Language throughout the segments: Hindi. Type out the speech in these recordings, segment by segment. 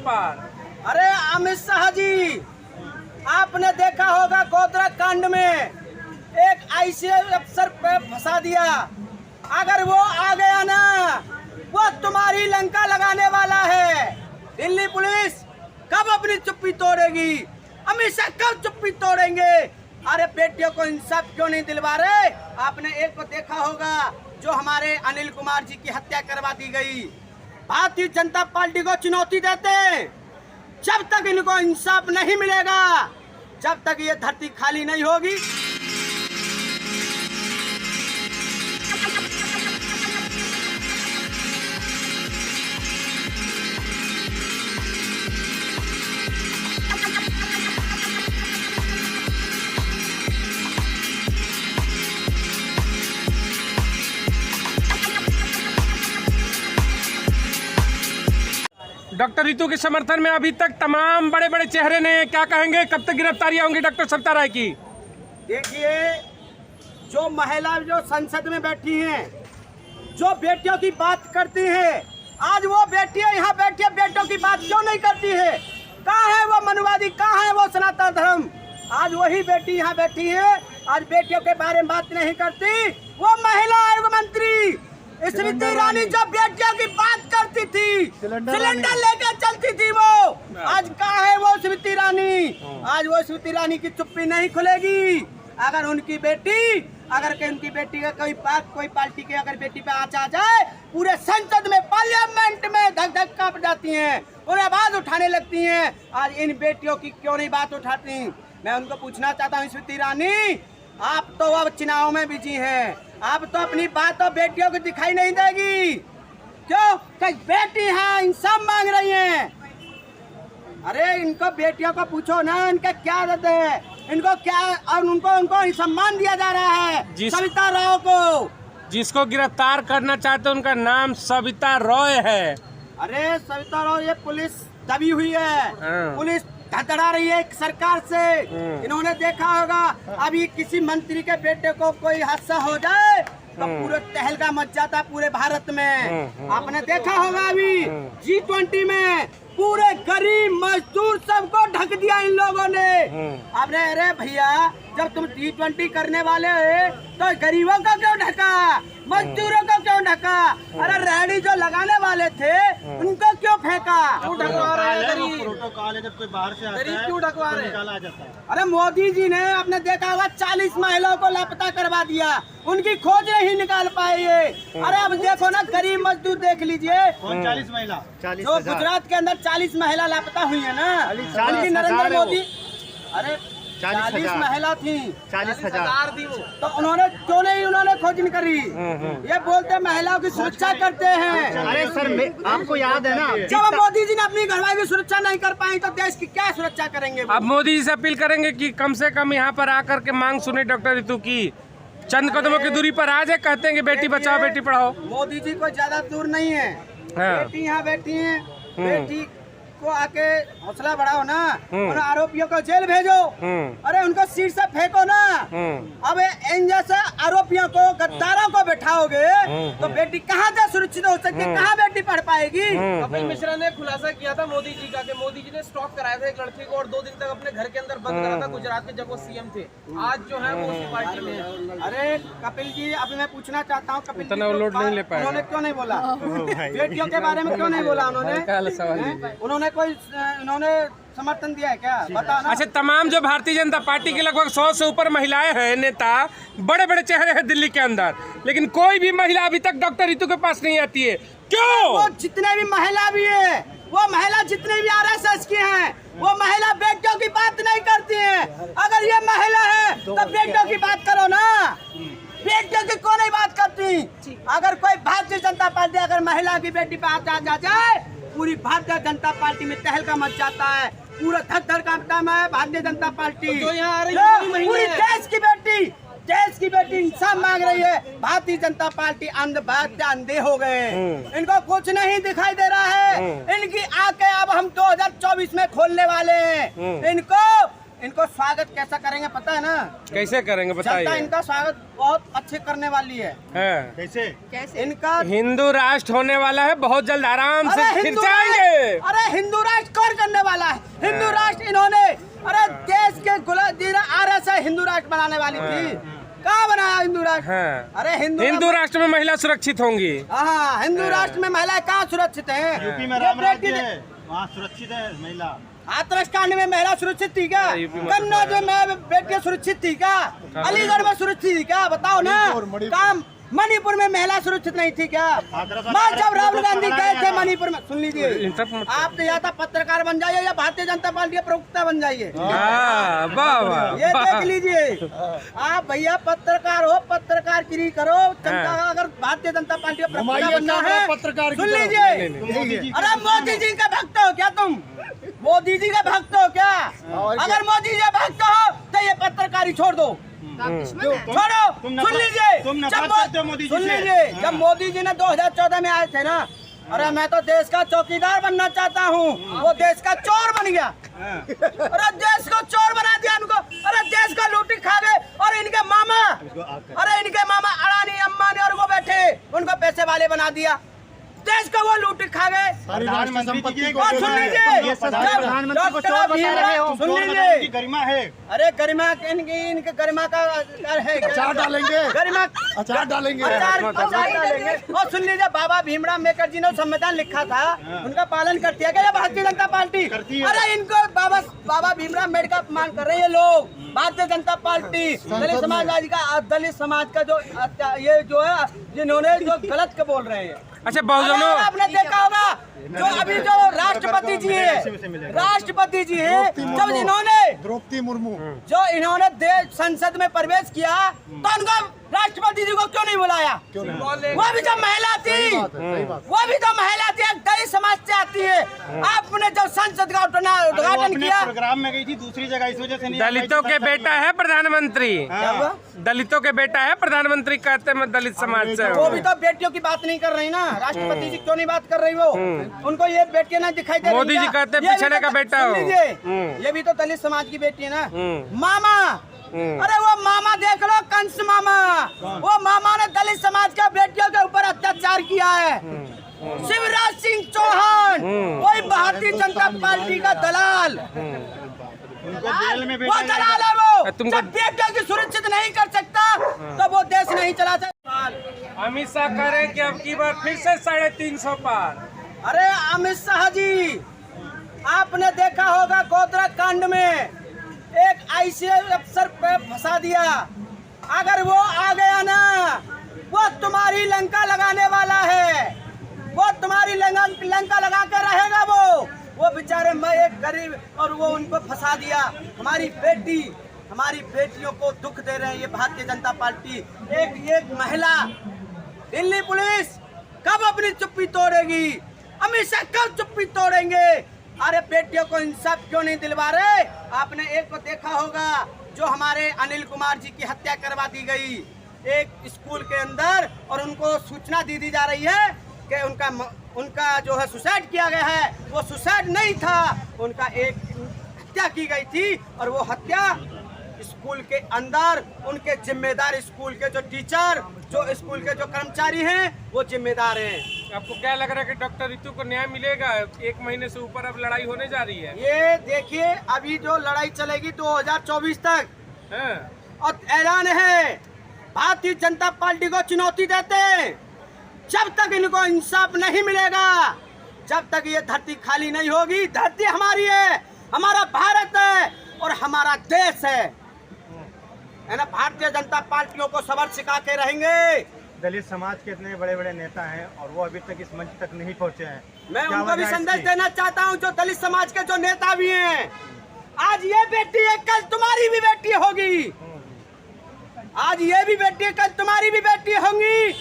पार। अरे अमित शाह जी, आपने देखा होगा गोधरा कांड में एक आईसीएस अफसर पे फंसा दिया। अगर वो आ गया ना, वो तुम्हारी लंका लगाने वाला है। दिल्ली पुलिस कब अपनी चुप्पी तोड़ेगी? अमित शाह कब चुप्पी तोड़ेंगे? अरे बेटियों को इंसाफ क्यों नहीं दिलवा रहे? आपने एक को देखा होगा जो हमारे अनिल कुमार जी की हत्या करवा दी गई। भारतीय जनता पार्टी को चुनौती देते, जब तक इनको इंसाफ नहीं मिलेगा, जब तक ये धरती खाली नहीं होगी। डॉक्टर रितु के समर्थन में अभी तक तमाम बड़े बड़े चेहरे ने, क्या कहेंगे, कब तक गिरफ्तारियां होंगी डॉक्टर सविता राय की? देखिए, जो महिला जो संसद में बैठी हैं, जो बेटियों की बात करती हैं, आज वो बेटियां यहाँ बैठी है, बेटियों की बात क्यों नहीं करती है? कहाँ है वो मनुवादी, कहाँ है वो सनातन धर्म? आज वही बेटी यहाँ बैठी है, आज बेटियों के बारे में बात नहीं करती। वो महिला आयोग मंत्री स्मृति ईरानी जो बेटियों की बात करती थी, सिलेंडर लेकर चलती थी, वो आज कहाँ है वो स्मृति ईरानी? आज वो स्मृति ईरानी की चुप्पी नहीं खुलेगी। अगर उनकी बेटी, उनकी बेटी का कोई पार्टी के अगर बेटी पे आँच आ जाए, पूरे संसद में, पार्लियामेंट में धक धक कांप जाती हैं, उन्हें आवाज उठाने लगती हैं। आज इन बेटियों की क्यों नहीं बात उठाती? मैं उनको पूछना चाहता हूँ, स्मृति ईरानी, आप तो अब चुनाव में बिजी हैं, आप तो अपनी बात तो बेटियों को दिखाई नहीं देगी। क्यों? कई बेटी हैं, इंसाफ मांग रही हैं। अरे इनको बेटियों को पूछो ना, इनका क्या आदत है, इनको क्या, और उनको सम्मान दिया जा रहा है सविता राव को। जिसको गिरफ्तार करना चाहते हैं उनका नाम सविता रॉय है। अरे सविता राव, ये पुलिस दबी हुई है, पुलिस धड़धड़ा रही है सरकार से। इन्होंने देखा होगा, अभी किसी मंत्री के बेटे को कोई हादसा हो जाए तो पूरे तहलका मच जाता है पूरे भारत में। आपने देखा होगा अभी G20 में पूरे गरीब मजदूर सबको ढक दिया इन लोगों ने। आपने, अरे भैया, जब तुम G20 करने वाले हो तो गरीबों को क्यों ढका, मजदूरों को क्यों ढका? अरे रेडी जो लगाने वाले थे उनको क्यों फेंका? क्यों ढकवा रहे हैं? प्रोटोकॉल है, जब कोई बाहर से आता है क्यों ढकवा रहे हैं? निकाला जाता है। अरे मोदी जी ने, आपने देखा होगा, 40 महिलाओं को लापता करवा दिया, उनकी खोज नहीं निकाल पाए ये। अरे अब देखो ना, गरीब मजदूर देख लीजिए। कौन 40 महिला? जो गुजरात के अंदर 40 महिला लापता हुई है ना, उनकी नरेंद्र मोदी, अरे 40 महिला थी, 40,000 दी वो। तो उन्होंने क्यों नहीं खोज नहीं करी? ये बोलते महिलाओं की सुरक्षा करते हैं। अरे सर, आपको याद है ना, जब मोदी जी ने अपनी घरवाली की सुरक्षा नहीं कर पाई तो देश की क्या सुरक्षा करेंगे? अब मोदी जी से अपील करेंगे कि कम से कम यहाँ पर आकर के मांग सुने डॉक्टर रितु की, चंद कदमों की दूरी पर आ जाए, कहते हैं कि बेटी बचाओ बेटी पढ़ाओ। मोदी जी को ज्यादा दूर नहीं है, बेटी यहाँ बैठी है, बेटी को आके हौसला बढ़ाओ ना, उन आरोपियों को जेल भेजो। अरे उनको सीट से फेंको ना। अब इन जैसे आरोपियों को, गद्दारों को बैठाओगे तो बेटी कहाँ से सुरक्षित हो सकती है, कहाँ बेटी पढ़ पाएगी? कपिल मिश्रा ने खुलासा किया था मोदी जी का कि मोदी जी ने स्टॉक कराया था एक लड़की को और 2 दिन तक अपने घर के अंदर बंद करा था गुजरात के, जब वो सीएम थे। आज जो है वो उसी पार्टी में है। अरे कपिल जी, अब मैं पूछना चाहता हूँ, कपिल इतना लोड नहीं ले पाएगा। उन्होंने क्यों नहीं बोला बेटियों के बारे में? क्यों नहीं बोला उन्होंने? उन्होंने समर्थन दिया है क्या? बताओ ना। अच्छा, तमाम जो भारतीय जनता पार्टी के लगभग 100 से ऊपर महिलाएं हैं, नेता, बड़े बड़े चेहरे हैं दिल्ली के अंदर, लेकिन कोई भी महिला अभी तक डॉक्टर रितु के पास नहीं आती है। क्यों? वो जितने भी महिला भी है, वो महिला जितने भी RSS की हैं, वो महिला बेटियों की बात नहीं करती हैं। अगर ये महिला है तो बेटियों की बात करो ना, बेटियों की क्यों नहीं बात करती? अगर कोई भारतीय जनता पार्टी अगर महिला की बेटी पे आ जाए, पूरी भारतीय जनता पार्टी में तहलका मच जाता है, पूरा धड़ कांपता है भारतीय जनता पार्टी। तो यहाँ आ रही है पूरी देश की बेटी इंसाफ मांग रही है। भारतीय जनता पार्टी अंधे हो गए, इनको कुछ नहीं दिखाई दे रहा है। इनकी आंखें अब हम 2024 में खोलने वाले हैं। इनको स्वागत कैसा करेंगे पता है ना? कैसे करेंगे जनता बताइए। इनका स्वागत बहुत अच्छे करने वाली है। हाँ। कैसे इनका हिंदू राष्ट्र होने वाला है, बहुत जल्द आराम से अरे फिर हिंदू जाएंगे। राष्ट्र, अरे हिंदू राष्ट्र कौन करने वाला है? हिंदू राष्ट्र इन्होंने, अरे देश के RSS हिंदू राष्ट्र बनाने वाली थी, कहाँ बनाया हिंदू राष्ट्र? हाँ। अरे हिंदू राष्ट्र में महिला सुरक्षित होंगी। हाँ, हिंदू राष्ट्र में महिलाएं कहाँ सुरक्षित हैं? यूपी में राम राज्य है, वहाँ सुरक्षित है महिला। हाथरस कांड में महिला सुरक्षित थी क्या? यूपी में कन्नौज में बेटियां सुरक्षित थी क्या? अलीगढ़ में सुरक्षित थी क्या? बताओ ना। काम मणिपुर में महिला सुरक्षित नहीं थी क्या? माँ जब राहुल गांधी गए थे मणिपुर में, सुन लीजिए, आप तो या तो पत्रकार बन जाइए या भारतीय जनता पार्टी के प्रवक्ता बन जाइए। हाँ, वाह वाह ये वाह। देख लीजिए, आप भैया पत्रकार हो, पत्रकारगिरी करो। जनता अगर भारतीय जनता पार्टी का प्रवक्ता बनना है, सुन लीजिए, अरे मोदी जी का भक्त हो क्या तुम? मोदी जी का भक्त हो क्या? अगर मोदी जी का भक्त हो तो ये पत्रकारी छोड़ दो, छोड़ो। सुन लीजिए, सुन लीजिए, जब मोदी जी ने 2014 में आए थे ना, अरे मैं तो देश का चौकीदार बनना चाहता हूँ, वो देश का चोर बन गया। अरे देश को चोर बना दिया उनको, अरे देश का लूटी खा गए। और इनके मामा, अरे इनके मामा अडानी अंबानी और वो बैठे, उनको पैसे वाले बना दिया। देश को वो लूटी खा गए। प्रधानमंत्री और सुन लीजिए, डॉक्टर भीमराव, सुन लीजिए, गरिमा है। अरे गरिमा इनके गरिमा का है, अचार डालेंगे, गरिमा अचार डालेंगे। अचार डालेंगे। और सुन लीजिए, बाबा भीमराव अम्बेडकर जी ने संविधान लिखा था, उनका पालन करती है क्या भारतीय जनता पार्टी? अरे इनको बाबा भीमराव अम्बेडकर अपमान कर रहे हैं लोग। भारतीय जनता पार्टी दलित समाजवादी का, दलित समाज का जो ये जो है, जिन्होंने जो गलत के बोल रहे हैं। अच्छा, बहुजनों आपने देखा होगा जो अभी जो राष्ट्रपति जी है, राष्ट्रपति जी है, जब इन्होंने द्रौपदी मुर्मू जो इन्होंने देश संसद में प्रवेश किया, तो उनको राष्ट्रपति जी को क्यों नहीं बुलाया? वो भी जो महिला थी, वो भी जो महिला थी, एक दलित समाज से आती है। आपने जब संसद का उद्घाटन किया, प्रोग्राम में गई थी दूसरी जगह, इस वजह से नहीं। दलितों के बेटा है प्रधानमंत्री, दलितों के बेटा है प्रधानमंत्री, कहते मैं दलित समाज से वो हूँ। भी तो बेटियों की बात नहीं कर रही ना। राष्ट्रपति जी क्यों नहीं बात कर रही? वो उनको ये बेटियां ना दिखाई दे रही? मोदी जी कहते हैं पिछड़े का बेटा हो। ये भी तो दलित समाज की बेटी है ना। मामा, अरे वो मामा देख लो, कंस मामा, वो मामा ने दलित समाज के बेटियों के ऊपर अत्याचार किया है। शिवराज सिंह चौहान, वही भारतीय जनता पार्टी का दलाल, वो दलाल है। वो जब बेटियों की सुरक्षित नहीं कर सकता तो वो देश नहीं चला सकता। अमित शाह कह रहे हैं कि अब की बार फिर से 350 पार। अरे अमित शाह जी, आपने देखा होगा गोधरा कांड में एक ICS अफसर पे फंसा दिया। अगर वो आ गया ना, वो तुम्हारी लंका लगाने वाला है, वो तुम्हारी लंका लगा के रहेगा। वो बेचारे, मैं एक गरीब, और वो उनको फंसा दिया। हमारी बेटियों को दुख दे रहे हैं ये भारतीय जनता पार्टी। एक महिला, दिल्ली पुलिस कब अपनी चुप्पी तोड़ेगी? अमित शाह कब चुप्पी तोड़ेंगे? अरे बेटियों को इंसाफ क्यों नहीं दिलवा रहे? आपने एक को देखा होगा, जो हमारे अनिल कुमार जी की हत्या करवा दी गई एक स्कूल के अंदर, और उनको सूचना दी जा रही है कि उनका जो है सुसाइड किया गया है। वो सुसाइड नहीं था, उनका एक हत्या की गई थी, और वो हत्या स्कूल के अंदर उनके जिम्मेदार, स्कूल के जो टीचर, जो स्कूल के जो कर्मचारी हैं, वो जिम्मेदार हैं। आपको क्या लग रहा है कि डॉक्टर रितु को न्याय मिलेगा? 1 महीने से ऊपर अब लड़ाई होने जा रही है। ये देखिए, अभी जो लड़ाई चलेगी 2024 तक, और ऐलान है भारतीय जनता पार्टी को चुनौती देते हैं, जब तक इनको इंसाफ नहीं मिलेगा, जब तक ये धरती खाली नहीं होगी। धरती हमारी है, हमारा भारत है और हमारा देश है ना। भारतीय जनता पार्टियों को सबक सिखा के रहेंगे। दलित समाज के इतने बड़े बड़े नेता हैं और वो अभी तक इस मंच तक नहीं पहुंचे हैं। मैं उनको भी संदेश देना चाहता हूं, जो दलित समाज के जो नेता भी हैं, आज ये बेटी है, कल तुम्हारी भी बेटी होगी। आज ये भी बेटी है, कल तुम्हारी भी बेटी होंगी।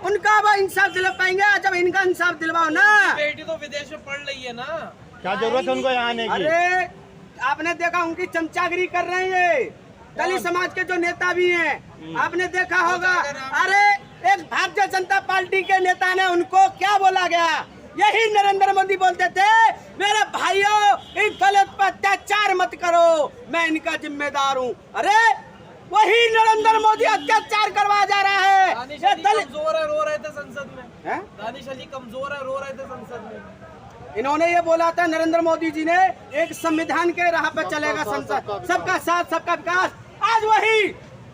उनका वो इंसाफ दिला पाएंगे जब इनका इंसाफ दिलवाओ ना। बेटी तो विदेश में पढ़ रही है ना, क्या जरूरत है उनको यहाँ आने की? अरे आपने देखा उनकी चमचागिरी कर रहे हैं दलित समाज के जो नेता भी हैं। आपने देखा होगा, अरे एक भारतीय जनता पार्टी के नेता ने उनको क्या बोला गया, यही नरेंद्र मोदी बोलते थे, मेरे भाइयों इन दलित पर अत्याचार मत करो, मैं इनका जिम्मेदार हूँ। अरे वही नरेंद्र मोदी अत्याचार करवा जा रहा है। दानिश ये अली दलित कमजोर है, रो रहे थे संसद में। हैं? दानिश अली कमजोर है, रो रहे थे संसद में। इन्होंने ये बोला था नरेंद्र मोदी जी ने, एक संविधान के राह पर चलेगा संसद, सबका साथ सबका विकास। आज वही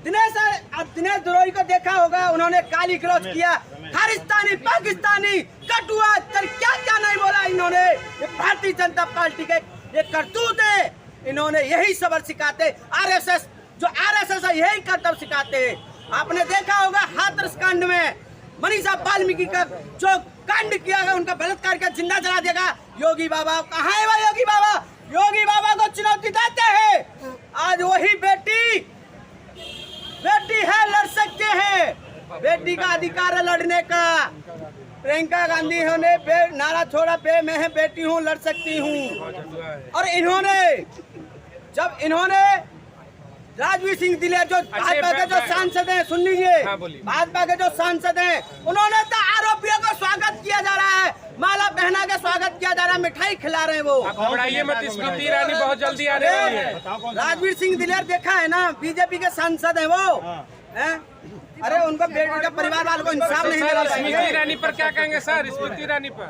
दिनेश द्रोही को देखा होगा, उन्होंने गाली गलौज किया, खालिस्तानी, पाकिस्तानी, कटुआ, क्या क्या नहीं बोला इन्होंने। ये भारतीय जनता पार्टी के ये करतूत है। इन्होंने यही सबक सिखाते, आरएसएस जो आरएसएस है यही करतब सिखाते हैं। आपने देखा होगा हाथरस कांड में मनीषा वाल्मीकि का जो कांड किया गया, उनका बलात्कार कर जिंदा जला देगा। योगी बाबा कहाँ है? वह योगी बाबा, योगी बाबा को चुनौती देते हैं। आज वही बेटी है, लड़ सकते हैं, बेटी का अधिकार है लड़ने का। प्रियंका गांधी ने नारा छोड़ा, मैं है बेटी हूँ, लड़ सकती हूँ। और इन्होंने राजवीर सिंह दिलेर जो भाजपा के जो सांसद हैं, सुन लीजिए, भाजपा के जो सांसद हैं, उन्होंने तो आरोपियों का स्वागत किया जा रहा है, माला पहना के स्वागत किया जा रहा है, मिठाई खिला रहे हैं वो। घबराइए मत, स्मृति ईरानी बहुत जल्दी आने वाली है। राजवीर सिंह दिलेर देखा है ना, बीजेपी के सांसद है वो हैं? अरे उनका बेटे का परिवार वालों को इंसाफ नहीं मिला। स्मृति ईरानी पर क्या कहेंगे सर? स्मृति ईरानी पर